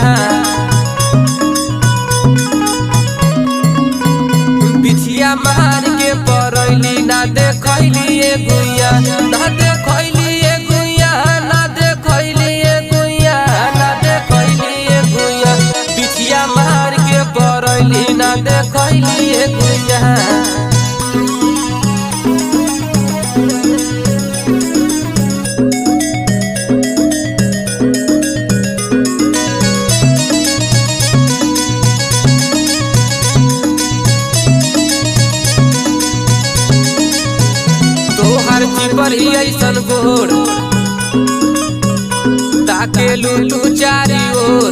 गुइया बिछिया मार के परैली ना देखैली ए गुइया ना देखैली ए गुइया ना देखैली ए गुइया ना देखैली ए गुइया बिछिया मार के परैली ना देखैली ए गुइया तोहर चिपर ही ऐसन गोर ताके लू तू चारी ओर।